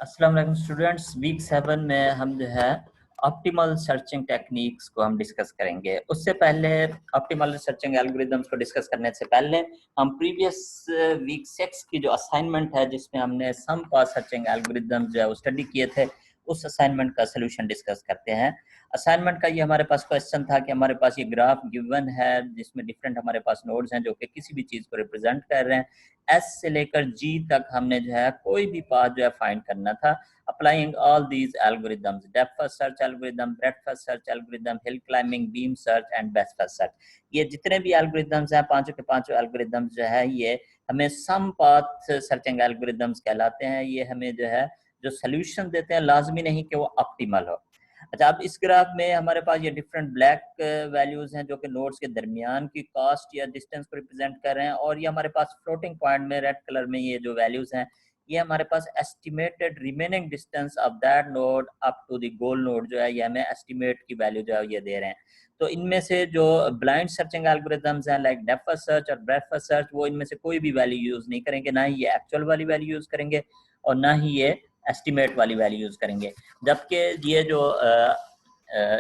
अस्सलाम वालेकुम students. Week 7 में हम जो है ऑप्टिमल सर्चिंग टेक्निक्स को हम डिस्कस करेंगे। उससे पहले ऑप्टिमल सर्चिंग एल्गोरिदम्स को डिस्कस करने से पहले हम प्रीवियस वीक 6 की जो असाइनमेंट है जिसमें हमने सम पास सर्चिंग एल्गोरिदम्स जो है वो स्टडी किए थे, उस असाइनमेंट का सोल्यूशन डिस्कस करते हैं। असाइनमेंट का ये हमारे पास क्वेश्चन था कि हमारे पास ये ग्राफ गिवन है जिसमें डिफरेंट हमारे पास नोड्स हैं जो कि किसी भी चीज़ को रिप्रेजेंट कर रहे हैं। एस से लेकर जी तक हमने जो है कोई भी पाथ जो है फाइंड करना था। Applying all these algorithms, depth first search algorithm, breadth first search algorithm, hill climbing, beam search and best first search, ये जितने भी एल्गोरिदम्स हैं पांचों के पांचों एल्गोरिदम्स जो है ये हमें सम पाथ सर्चिंग एल्गोरिदम्स कहलाते हैं। ये हमें जो है जो सोल्यूशन देते हैं, लाजमी नहीं कि वो ऑप्टिमल हो। अच्छा, अब इस ग्राफ में हमारे पास ये डिफरेंट ब्लैक वैल्यूज हैं जो कि नोड्स के दरमियान की कास्ट या डिस्टेंस को रिप्रेजेंट कर रहे हैं, और ये हमारे पास फ्लोटिंग पॉइंट में रेड कलर में ये जो वैल्यूज हैं ये हमारे पास estimated remaining distance of that node up to the goal node जो है ये हमें एस्टिमेट की वैल्यू जो है ये दे रहे हैं। तो इनमें से जो ब्लाइंड सर्चिंग एल्गोरिदम्स हैं लाइक डेप्थ फर्स्ट सर्च और ब्रेड्थ फर्स्ट सर्च, वो इनमें से कोई भी वैल्यू यूज नहीं करेंगे, ना ही ये एक्चुअल वाली वैल्यू यूज करेंगे और ना ही ये एस्टिमेट वाली वैल्यू यूज करेंगे। जबकि ये जो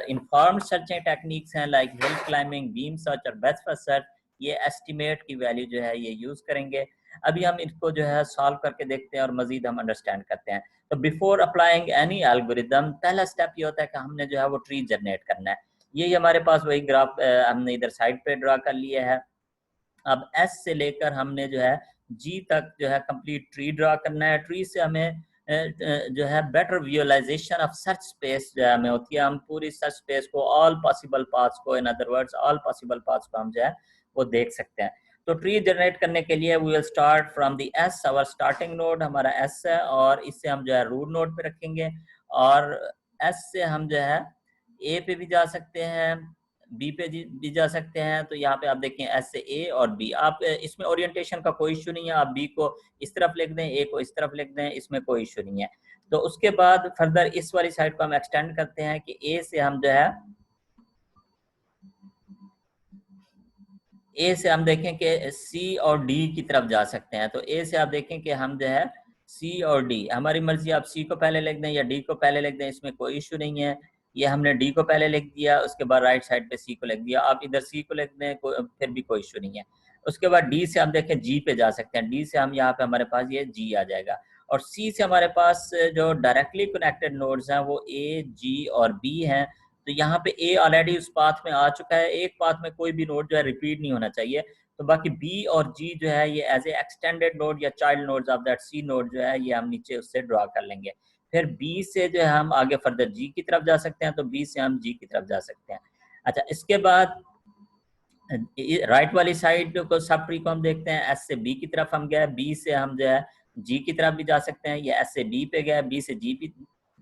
इन्फॉर्म्ड सर्चिंग टेक्निक्स हैं like hill climbing, beam search और बेस्ट फर्स्ट सर्च, ये एस्टिमेट की वैल्यू जो है ये यूज करेंगे। अभी हम इसको जो है सॉल्व करके देखते हैं और मजीद हम अंडरस्टैंड करते हैं। तो बिफोर अप्लाइंग एनी एल्गोरिदम, पहला स्टेप ये होता है कि हमने जो है वो ट्री जनरेट करना है। यही हमारे पास वही ग्राफ हमने इधर साइड पे ड्रा कर लिया है। अब एस से लेकर हमने जो है जी तक जो है कंप्लीट ट्री ड्रा करना है। ट्री से हमें जो है better visualisation of search space जो है हमें होती है। हम पूरी सर्च स्पेस को, ऑल पॉसिबल पाथ्स को, in other words all possible paths को हम जो है वो देख सकते हैं। तो ट्री जनरेट करने के लिए we will start from the S, our starting node हमारा एस है, और इससे हम जो है रूट नोड पे रखेंगे, और एस से हम जो है ए पे भी जा सकते हैं, बी पे भी जा सकते हैं। तो यहाँ पे आप देखें एस से ए और बी, आप इसमें ओरिएंटेशन का कोई इशू नहीं है, आप बी को इस तरफ लिख दें, ए को इस तरफ लिख दें, इसमें कोई इशू नहीं है। तो उसके बाद फर्दर इस वाली साइड को हम एक्सटेंड करते हैं कि ए से हम जो है ए से हम देखें कि सी और डी की तरफ जा सकते हैं। तो ए से आप देखें कि हम जो है सी और डी, हमारी मर्जी, आप सी को पहले लिख दें या डी को पहले लिख दें, इसमें कोई इशू नहीं है। ये हमने डी को पहले लिख दिया, उसके बाद राइट साइड पे सी को लिख दिया, आप इधर सी को लिख दें, फिर भी कोई इशू नहीं है। उसके बाद डी से हम देखें जी पे जा सकते हैं, डी से हम यहाँ पे हमारे पास ये जी आ जाएगा, और सी से हमारे पास जो डायरेक्टली कनेक्टेड नोड्स हैं वो ए, जी और बी हैं। तो यहाँ पे ए ऑलरेडी उस पाथ में आ चुका है, एक पाथ में कोई भी नोड जो है रिपीट नहीं होना चाहिए। तो बाकी बी और जी जो है ये एज ए एक्सटेंडेड नोड या child nodes of that C node जो है ये हम नीचे उससे ड्रॉ कर लेंगे। फिर बी से जो है हम आगे फर्दर जी की तरफ जा सकते हैं, तो बी से हम जी की तरफ जा सकते हैं। अच्छा, इसके बाद राइट वाली साइड को सब ट्री को हम देखते हैं, एस से बी की तरफ हम गए, बी से हम जो है जी की तरफ भी जा सकते हैं, या एस से बी पे गए, बी से जी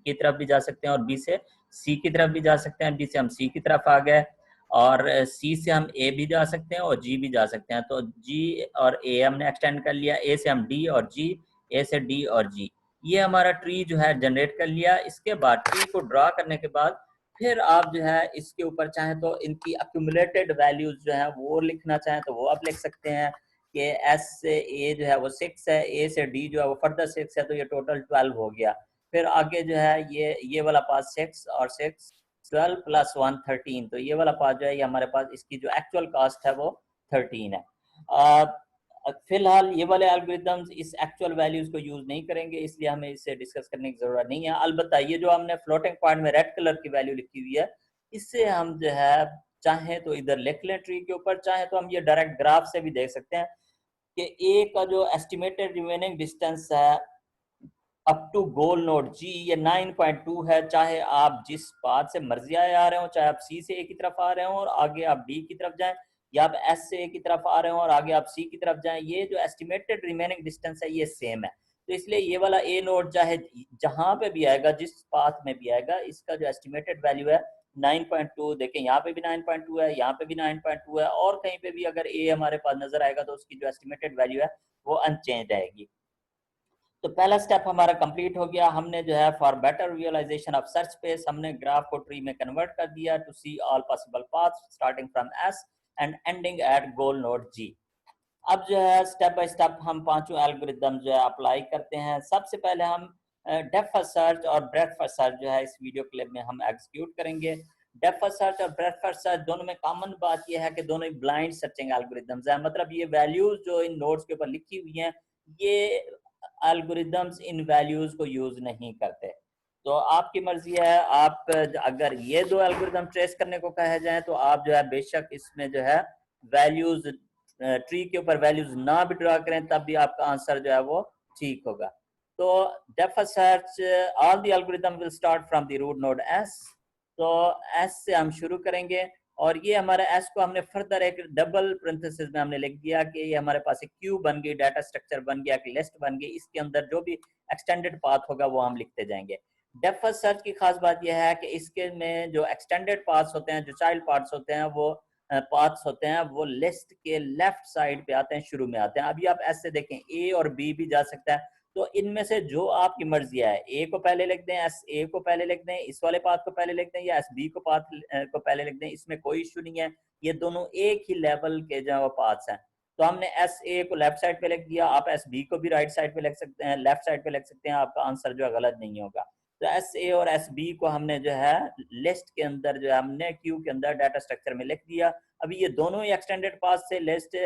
की तरफ भी जा सकते हैं, और बी से सी की तरफ भी जा सकते हैं, बी से हम सी की तरफ आ गए, और सी से हम ए भी जा सकते हैं और जी भी जा सकते हैं। तो जी और ए हमने एक्सटेंड कर लिया, ए से हम डी और जी, ए से डी और जी, ये हमारा ट्री जो है जनरेट कर लिया। इसके बाद ट्री को ड्रा करने के बाद फिर आप जो है इसके ऊपर चाहें तो इनकी अक्यूमुलेटेड वैल्यूज जो है वो लिखना चाहें तो वो आप लिख सकते हैं कि एस से ए जो है वो 6 है, ए से डी जो है वो फर्दर 6 है, तो ये टोटल 12 हो गया। फिर आगे जो है ये वाला पार्ट 6 और 6 12 प्लस 1 13, तो ये वाला पार्ट जो है ये हमारे पास इसकी जो एक्चुअल कास्ट है वो 13 है। फिलहाल ये वाले एल्गोरिथम्स इस एक्चुअल वैल्यूज को यूज नहीं करेंगे, इसलिए हमें इससे डिस्कस करने की जरूरत नहीं है। अलबत्ता ये जो हमने फ्लोटिंग पॉइंट में रेड कलर की वैल्यू लिखी हुई है, इससे हम जो है चाहे तो इधर लिख लें ट्री के ऊपर, चाहे तो हम ये डायरेक्ट ग्राफ से भी देख सकते हैं कि ए का जो एस्टिमेटेड रिमेनिंग डिस्टेंस है अप टू गोल नोड जी ये 9.2 है। चाहे आप जिस पाथ से मर्जी आए आ रहे हो, चाहे आप सी से ए की तरफ आ रहे हो और आगे आप डी की तरफ जाएं, या आप एस से ए की तरफ आ रहे हो और आगे आप सी की तरफ जाएं, ये जो एस्टिमेटेड रिमेनिंग डिस्टेंस है ये सेम है। तो इसलिए ये वाला ए नोड चाहे जहां पे भी आएगा, जिस पाथ में भी आएगा, इसका जो एस्टिमेटेड वैल्यू है 9.2, देखें यहाँ पे भी 9.2 है, यहाँ पे भी 9.2 है, और कहीं पे भी अगर ए हमारे पास नजर आएगा तो उसकी जो एस्टिमेटेड वैल्यू है वो अनचेंज रहेगी। तो पहला स्टेप हमारा कंप्लीट हो गया। हमने जो है for better visualisation of search space हमने ग्राफ को ट्री में कन्वर्ट कर दिया to see all possible paths starting from S and ending at goal node G. अब जो है स्टेप बाय स्टेप हम पांचों एल्गोरिदम जो है अप्लाई करते हैं। सबसे पहले हम डेप्थ फर्स्ट सर्च और ब्रेथ फर्स्ट सर्च जो है इस वीडियो क्लिप में हम एग्जीक्यूट करेंगे। डेप्थ फर्स्ट सर्च और ब्रेथ फर्स्ट सर्च दोनों में कॉमन बात यह है कि दोनों ही ब्लाइंड सर्चिंग एल्गोरिदम्स हैं, मतलब ये वैल्यूज जो इन नोड्स के ऊपर लिखी हुई हैं ये एल्गोरिदम्स इन वैल्यूज को यूज नहीं करते। तो आपकी मर्जी है, आप अगर ये दो एल्गोरिदम ट्रेस करने को कहे जाए तो आप जो है बेशक इसमें जो है वैल्यूज ट्री के ऊपर वैल्यूज ना भी ड्रा करें तब भी आपका आंसर जो है वो ठीक होगा। तो depth first search all the algorithm will start from the root node S. तो एस से हम शुरू करेंगे और ये हमारे एस को हमने फर्दर एक डबल पैरेंथेसिस में हमने लिख दिया कि ये हमारे पास एक क्यू बन गई, डाटा स्ट्रक्चर बन गया, एक लिस्ट बन गई, इसके अंदर जो भी एक्सटेंडेड पाथ होगा वो हम लिखते जाएंगे। डेप्थ फर्स्ट सर्च की खास बात यह है कि इसके में जो एक्सटेंडेड पाथ्स होते हैं, जो चाइल्ड पाथ्स होते हैं, वो पाथ्स होते हैं वो लिस्ट के लेफ्ट साइड पे आते हैं, शुरू में आते हैं। अभी आप ऐसे देखें ए और बी भी जा सकता है, तो इनमें से जो आपकी मर्जी है, ए को पहले लिख दें, एस ए को पहले लिख दें, इस वाले पाथ को पहले लिख दें, या एस बी को पाथ को पहले लिख दें, इसमें कोई इशू नहीं है, ये दोनों एक ही लेवल के जो पाथ्स हैं। तो हमने एस ए को लेफ्ट साइड पे लिख दिया, आप एस बी को भी राइट साइड पे लिख सकते हैं, लेफ्ट साइड पे लिख सकते हैं, आपका आंसर जो है गलत नहीं होगा। तो एस ए और एस बी को हमने जो है लिस्ट के अंदर जो है हमने क्यू के अंदर डाटा स्ट्रक्चर में लिख दिया। अभी ये दोनों ही एक्सटेंडेड पाथ से लिस्ट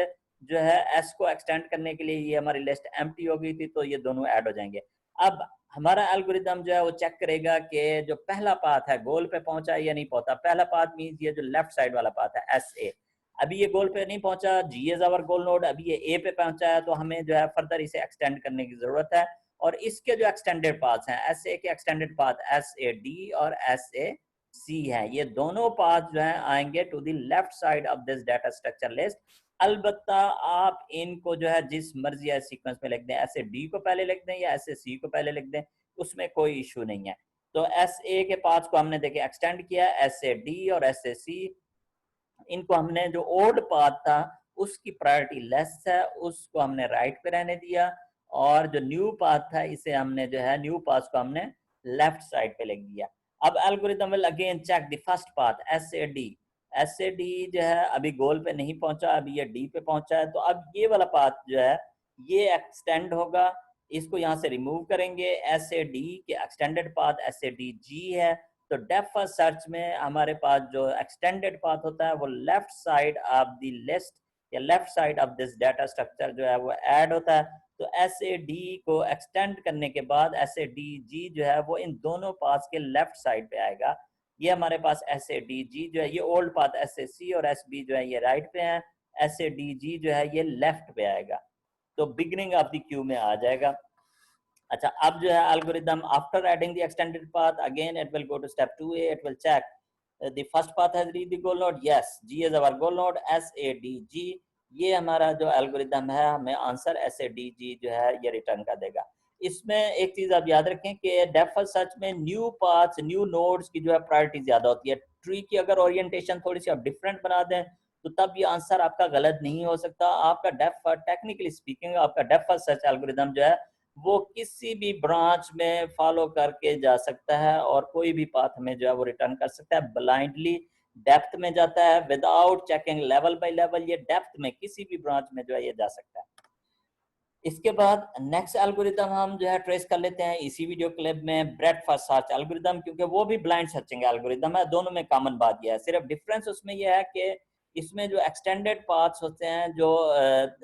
जो है एस को एक्सटेंड करने के लिए ये हमारी लिस्ट एम्प्टी हो गई थी, तो ये दोनों ऐड हो जाएंगे। अब हमारा एल्गोरिदम जो है वो चेक करेगा कि जो पहला पाथ है गोल पे पहुंचा या नहीं पहुंचा। पहला पाथ मींस ये जो लेफ्ट साइड वाला पाथ है एस ए, अभी ये गोल पे नहीं पहुंचा, जी इज आवर गोल नोड, अभी ये ए पे पहुंचा है, तो हमें जो है फर्दर इसे एक्सटेंड करने की जरूरत है। और इसके जो एक्सटेंडेड पाथ हैं, एस ए के extended path S A D और एस ए सी है, ये दोनों पाथ जो है आएंगे to the left side of this data structure list. अलबत्ता आप इनको जो है जिस मर्जी है सीक्वेंस में लिख दें, ऐसे डी को पहले लिख दें या ऐसे सी को पहले लिख दें, उसमें कोई इशू नहीं है। तो एस ए के पाथ को हमने देखे एक्सटेंड किया, एस ए डी और एस ए सी, इनको हमने जो ओल्ड पाथ था उसकी प्रायोरिटी लेस है, उसको हमने राइट पे रहने दिया, और जो न्यू पाथ था इसे हमने जो है न्यू पाथ को हमने लेफ्ट साइड पे लिख दिया। अब algorithm will again check the first path S A D. S A D जो है अभी गोल पे नहीं पहुंचा, अभी ये डी पे पहुंचा है, तो अब ये वाला पाथ जो है ये एक्सटेंड होगा, इसको यहाँ से रिमूव करेंगे। एस ए डी के extended path S A D जी है, तो डेप्थ फर्स्ट सर्च में हमारे पास जो एक्सटेंडेड पाथ होता है वो left side of the list या left side of this data structure जो है वो ऐड होता है। तो एस ए डी को एक्सटेंड करने के बाद एस ए डी जी जो है वो इन दोनों पाथ्स के लेफ्ट साइड पे आएगा। ये हमारे पास एस ए डी जी जो है ये ओल्ड पाथ एस ए सी और एस बी जो है ये राइट पे है, एस ए डी जी जो है ये लेफ्ट पे आएगा, तो बिगिनिंग ऑफ द क्यू में आ जाएगा। अच्छा, अब जो है algorithm after adding the extended path again it will go to step 2a, it will check the first path has reached the goal node, yes G is our goal node S A D G, ये हमारा जो algorithm है हमें answer S A D G जो है ये return कर देगा। इसमें एक चीज आप याद रखें कि डेप्थ फर्स्ट सर्च में न्यू पाथ्स न्यू नोड्स की जो है प्रायोरिटी ज्यादा होती है। ट्री की अगर ओरिएंटेशन थोड़ी सी आप डिफरेंट बना दें तो तब ये आंसर आपका गलत नहीं हो सकता। आपका डेप्थ टेक्निकली स्पीकिंग आपका डेप्थ फर्स्ट सर्च एल्गोरिदम जो है वो किसी भी ब्रांच में फॉलो करके जा सकता है और कोई भी पाथ में जो है वो रिटर्न कर सकता है। ब्लाइंडली डेप्थ में जाता है without checking level by level, ये डेप्थ में किसी भी ब्रांच में जो है ये जा सकता है। इसके बाद नेक्स्ट एल्गोरिदम हम जो है ट्रेस कर लेते हैं इसी वीडियो क्लिप में, ब्रेथ फर्स्ट सर्च एल्गोरिदम, क्योंकि वो भी ब्लाइंड सर्चिंग एल्गोरिदम है। दोनों में कॉमन बात यह है, सिर्फ डिफरेंस उसमें यह है कि इसमें जो एक्सटेंडेड पाथ्स होते हैं, जो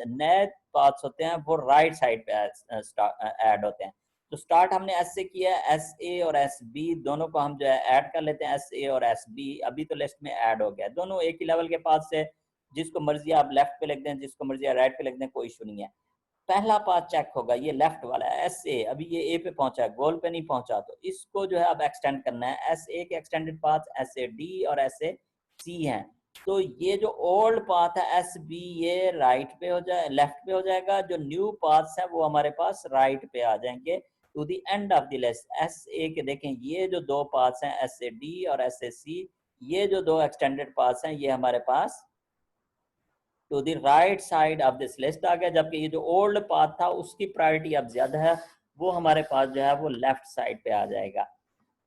नए पाथ्स होते हैं वो राइट साइड पे ऐड होते हैं। तो स्टार्ट हमने एस से किया, एस ए और एस बी दोनों को हम जो है ऐड कर लेते हैं, एस ए और एस बी अभी तो लिस्ट में ऐड हो गया, दोनों एक ही लेवल के पाथ से, जिसको मर्जी आप लेफ्ट पे लिख दें, जिसको मर्जी आप राइट पे लिख दें, कोई इशू नहीं है। पहला पाथ चेक होगा, ये लेफ्ट वाला है एस ए, अभी ये ए पे पहुंचा है, गोल पे नहीं पहुंचा, तो इसको जो है अब एक्सटेंड करना है। एस ए के extended path S A D और एस ए सी हैं, तो ये जो ओल्ड पाथ है एस बी ये राइट पे हो जाए, लेफ्ट पे हो जाएगा, जो न्यू पाथ्स है वो हमारे पास राइट पे आ जाएंगे to the end of the list. S A के देखें ये जो दो पाथ्स हैं एस ए डी और एस ए सी, ये जो दो एक्सटेंडेड पाथ्स हैं ये हमारे पास to the right side of this list आ गया, जबकि ये जो ओल्ड पाथ था उसकी प्रायोरिटी अब ज्यादा है, वो हमारे पास जो है वो लेफ्ट साइड पे आ जाएगा।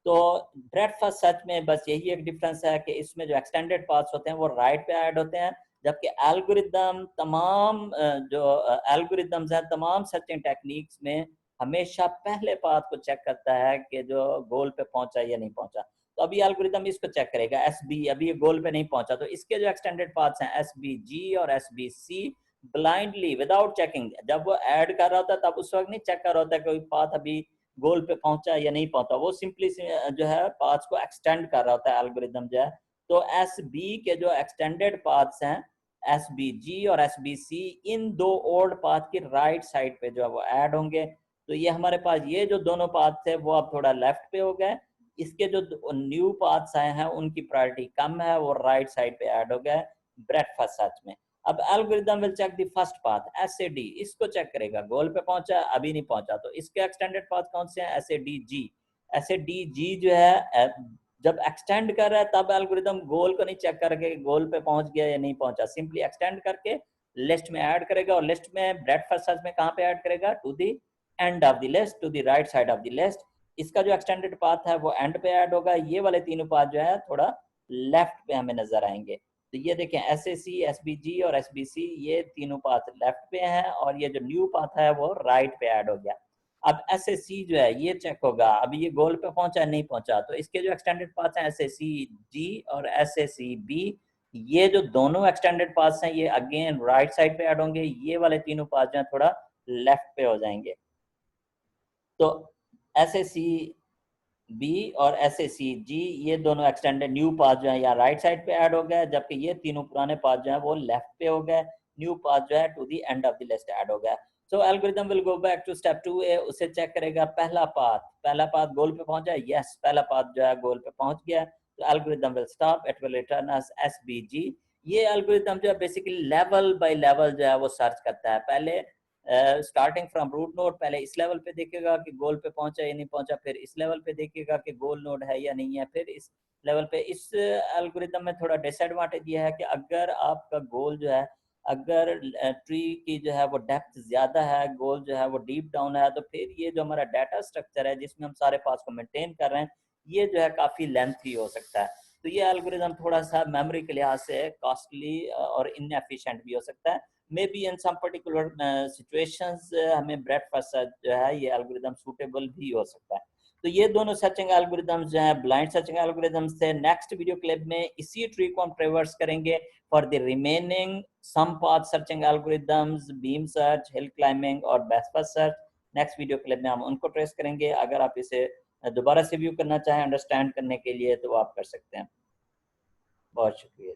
तो ब्रेथ फर्स्ट सर्च में बस यही एक डिफरेंस है कि इसमें जो एक्सटेंडेड पाथ्स होते हैं वो राइट पे ऐड होते हैं, जबकि एल्गोरिदम तमाम जो एल्गोरिदम्स हैं तमाम सर्चिंग टेक्निक्स में हमेशा पहले पाथ को चेक करता है कि जो गोल पे पहुंचा या नहीं पहुंचा। तो अभी एल्गोरिदम इसको चेक करेगा, एस बी अभी ये गोल पे नहीं पहुंचा, तो इसके जो एक्सटेंडेड पाथ्स हैं एस बी जी और S B C, blindly without checking, जब वो ऐड कर रहा होता है तब उस वक्त नहीं चेक कर रहा होता है कोई पाथ अभी गोल पे पहुंचा या नहीं पहुंचा, वो सिंपली जो है पाथ्स को एक्सटेंड कर रहा होता है एल्गोरिदम जो है। तो एस बी के जो एक्सटेंडेड पाथ्स हैं एस बी जी और एस बी सी, इन दो ओल्ड पाथ की राइट साइड पे जो है वो ऐड होंगे। तो ये हमारे पास ये जो दोनों पाथ थे वो अब थोड़ा लेफ्ट पे हो गए, इसके जो न्यू पाथ्स आए हैं उनकी प्रायोरिटी कम है, वो राइट साइड पे ऐड हो गए ब्रेडफास्ट सर्च में। अब algorithm will check the first path S A D, इसको चेक करेगा गोल पे पहुंचा अभी नहीं पहुंचा, तो इसके एक्सटेंडेड पाथ कौन से हैं S A D ji. S A D G जो है जब एक्सटेंड कर रहा है तब एल्गोरिदम गोल को नहीं चेक करके गोल पे पहुंच गया या नहीं पहुंचा, सिंपली एक्सटेंड करके लिस्ट में ऐड करेगा, और लिस्ट में ब्रेडफास्ट सर्च में कहां पे ऐड करेगा, to the end of the list, to the right side of the list. इसका जो एक्सटेंडेड पाथ है वो एंड पे ऐड होगा, ये वाले तीनों पाथ जो है थोड़ा लेफ्ट पे हमें नजर आएंगे। तो ये देखें S A C, S B G और एस बी सी, ये तीनों पाथ लेफ्ट पे हैं और ये जो न्यू पाथ है वो राइट पे ऐड हो गया। अब एस ए सी जो है ये चेक होगा अभी ये गोल पे पहुंचा नहीं पहुंचा, तो इसके जो एक्सटेंडेड पाथ हैं एस ए सी जी और एस ए सी बी, ये जो दोनों एक्सटेंडेड पाथ्स हैं ये अगेन राइट साइड पे ऐड होंगे, ये वाले तीनों पाथ जो है थोड़ा लेफ्ट पे हो जाएंगे। तो एस ए सी बी और एस ए सी जी, ये दोनों एक्सटेंडेड न्यू पाथ जो है यहाँ राइट साइड पे ऐड हो गए, जबकि ये तीनों पुराने पाथ जो है वो लेफ्ट पे हो गए, न्यू पाथ जो है to the end of the list add हो गया। So algorithm will go back to step 2A, उसे चेक करेगा पहला पाथ गोल पे पहुंचा, यस पहला पाथ जो है गोल पे पहुंच गया, तो algorithm will stop, it will return us S B G. ये एल्गोरिथम जो है बेसिकली लेवल बाय लेवल जो है वो सर्च करता है, पहले स्टार्टिंग फ्रॉम रूट नोड, पहले इस लेवल पे देखेगा कि गोल पे पहुंचा या नहीं पहुंचा, फिर इस लेवल पे देखेगा कि गोल नोड है या नहीं है, फिर इस लेवल पे। इस एल्गोरिथम में थोड़ा डिसएडवांटेज ये है कि अगर आपका गोल जो है, अगर ट्री की जो है वो डेप्थ ज्यादा है, गोल जो है वो डीप डाउन है, तो फिर ये जो हमारा डाटा स्ट्रक्चर है जिसमें हम सारे पास को मेंटेन कर रहे हैं, ये जो है काफी लेंथी हो सकता है। तो ये एल्गोरिथम थोड़ा सा मेमोरी के लिहाज से कॉस्टली और इनएफिशिएंट भी हो सकता है। Maybe in some particular situations हमें ब्रेडफास्ट सर्च जो है ये एल्गोरिथम सूटेबल भी हो सकता है। तो ये दोनों सर्चिंग एल्गोरिथम्स जो हैं ब्लाइंड सर्चिंग एल्गोरिथम्स थे। नेक्स्ट वीडियो क्लिप में इसी ट्री को हम ट्रेवर्स करेंगे for the remaining some path searching algorithms, beam search, hill climbing और best first search. Next video clip में हम उनको ट्रेस करेंगे। अगर आप इसे दोबारा से व्यू करना चाहें अंडरस्टैंड करने के लिए तो आप कर सकते हैं। बहुत शुक्रिया।